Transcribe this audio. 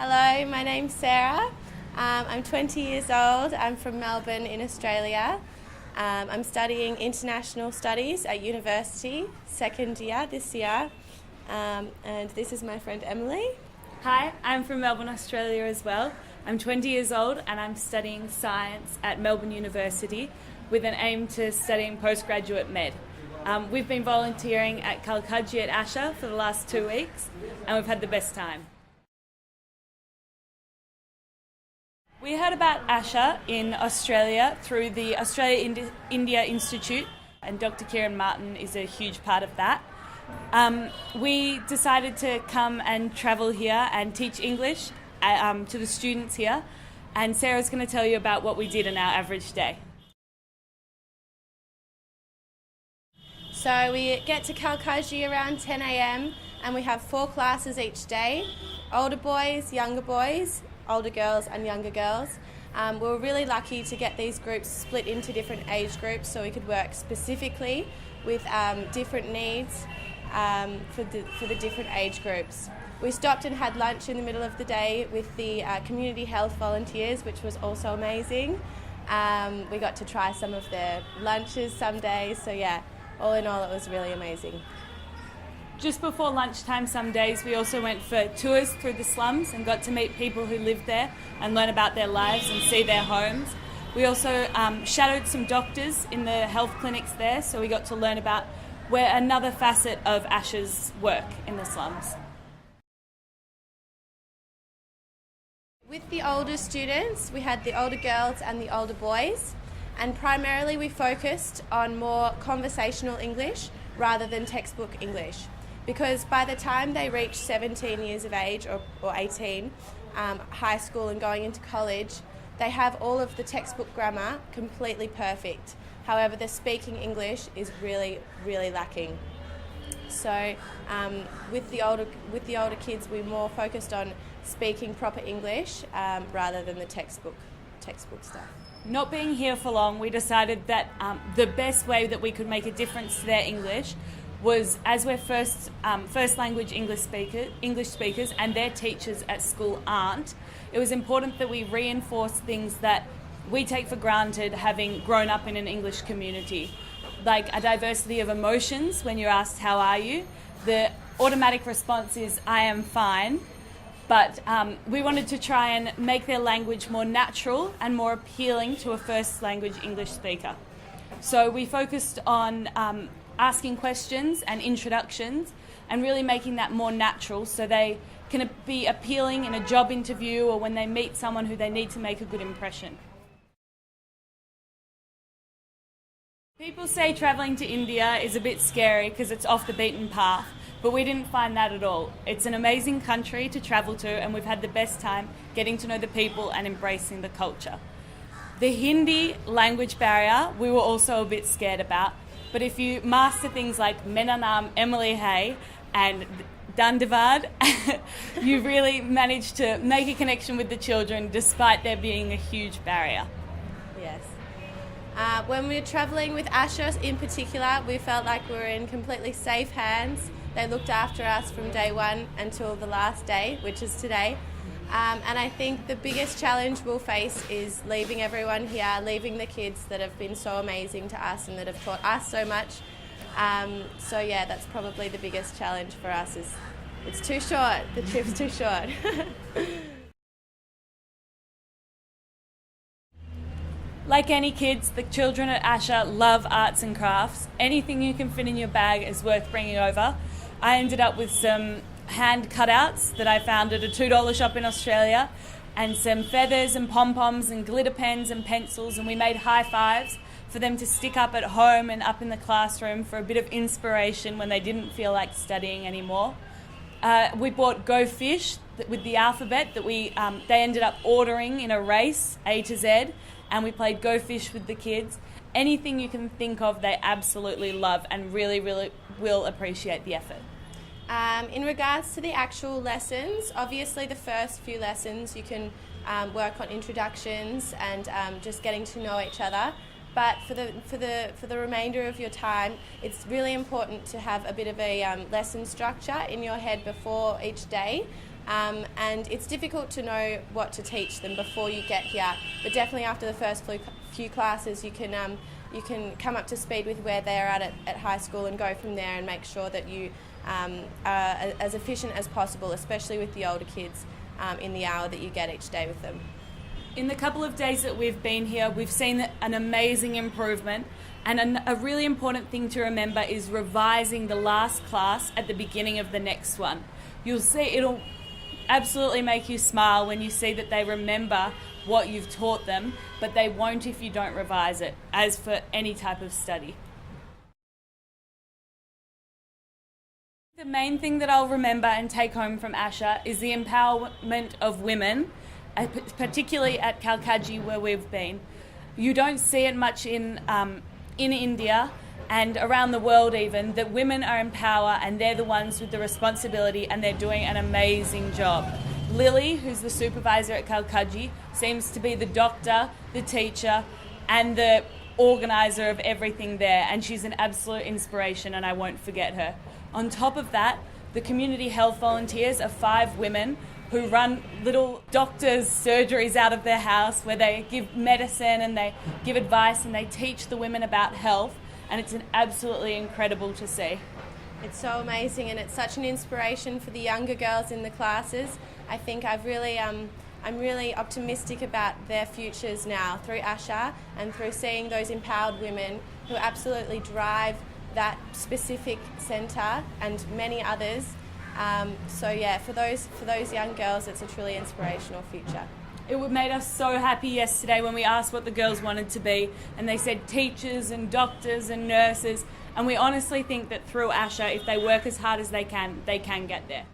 Hello, my name's Sarah. I'm 20 years old. I'm from Melbourne in Australia. I'm studying international studies at university, second year this year. And this is my friend Emily. Hi, I'm from Melbourne, Australia as well. I'm 20 years old and I'm studying science at Melbourne University with an aim to studying postgraduate med. We've been volunteering at Kalkaji at Asha for the last 2 weeks and we've had the best time. We heard about Asha in Australia through the Australia-India Institute, and Dr. Kieran Martin is a huge part of that. We decided to come and travel here and teach English to the students here, and Sarah's going to tell you about what we did in our average day. So we get to Kalkaji around 10 a.m. and we have 4 classes each day: older boys, older girls and younger girls. We were really lucky to get these groups split into different age groups so we could work specifically with different needs for the different age groups. We stopped and had lunch in the middle of the day with the community health volunteers, which was also amazing. We got to try some of their lunches some days, so yeah, all in all it was really amazing. Just before lunchtime some days we also went for tours through the slums and got to meet people who lived there and learn about their lives and see their homes. We also shadowed some doctors in the health clinics there, so we got to learn about another facet of Asha's work in the slums. With the older students, we had the older girls and the older boys, and primarily we focused on more conversational English rather than textbook English, because by the time they reach 17 years of age or 18, high school and going into college, they have all of the textbook grammar completely perfect. However, the speaking English is really, really lacking. So with the older kids, we more focused on speaking proper English rather than the textbook stuff. Not being here for long, we decided that the best way that we could make a difference to their English was, as we're first language English speakers and their teachers at school aren't, it was important that we reinforce things that we take for granted having grown up in an English community, like a diversity of emotions. When you're asked, how are you? The automatic response is, I am fine. But we wanted to try and make their language more natural and more appealing to a first language English speaker. So we focused on asking questions and introductions and really making that more natural so they can be appealing in a job interview or when they meet someone who they need to make a good impression. People say travelling to India is a bit scary because it's off the beaten path, but we didn't find that at all. It's an amazing country to travel to and we've had the best time getting to know the people and embracing the culture. The Hindi language barrier we were also a bit scared about, but if you master things like Mera Naam Emily Hai and Dandavad, you really manage to make a connection with the children despite there being a huge barrier. Yes. When we were travelling with Asha in particular, we felt like we were in completely safe hands. They looked after us from day one until the last day, which is today. And I think the biggest challenge we'll face is leaving everyone here, leaving the kids that have been so amazing to us and that have taught us so much. So yeah, that's probably the biggest challenge for us. Is it's too short. The trip's too short. Like any kids, the children at Asha love arts and crafts. Anything you can fit in your bag is worth bringing over. I ended up with some hand cutouts that I found at a $2 shop in Australia and some feathers and pom-poms and glitter pens and pencils, and we made high fives for them to stick up at home and up in the classroom for a bit of inspiration when they didn't feel like studying anymore. We bought Go Fish with the alphabet that they ended up ordering in a race, A to Z, and we played Go Fish with the kids. Anything you can think of, they absolutely love and really, really will appreciate the effort. In regards to the actual lessons, obviously the first few lessons you can work on introductions and just getting to know each other. But for the remainder of your time, it's really important to have a bit of a lesson structure in your head before each day. And it's difficult to know what to teach them before you get here, but definitely after the first few classes you can come up to speed with where they're at high school and go from there and make sure that you are as efficient as possible, especially with the older kids, in the hour that you get each day with them. In the couple of days that we've been here, we've seen an amazing improvement, and a really important thing to remember is revising the last class at the beginning of the next one. You'll see it'll absolutely make you smile when you see that they remember what you've taught them, but they won't if you don't revise it, as for any type of study. The main thing that I'll remember and take home from Asha is the empowerment of women, particularly at Kalkaji where we've been. You don't see it much in India and around the world even, that women are in power and they're the ones with the responsibility and they're doing an amazing job. Lily, who's the supervisor at Kalkaji, seems to be the doctor, the teacher and the organiser of everything there, and she's an absolute inspiration and I won't forget her. On top of that, the community health volunteers are 5 women who run little doctors' surgeries out of their house where they give medicine and they give advice and they teach the women about health, and it's absolutely incredible to see. It's so amazing and it's such an inspiration for the younger girls in the classes. I think I'm really optimistic about their futures now through Asha and through seeing those empowered women who absolutely drive that specific centre and many others. For those young girls, it's a truly inspirational future. It made us so happy yesterday when we asked what the girls wanted to be, and they said teachers and doctors and nurses, and we honestly think that through Asha, if they work as hard as they can get there.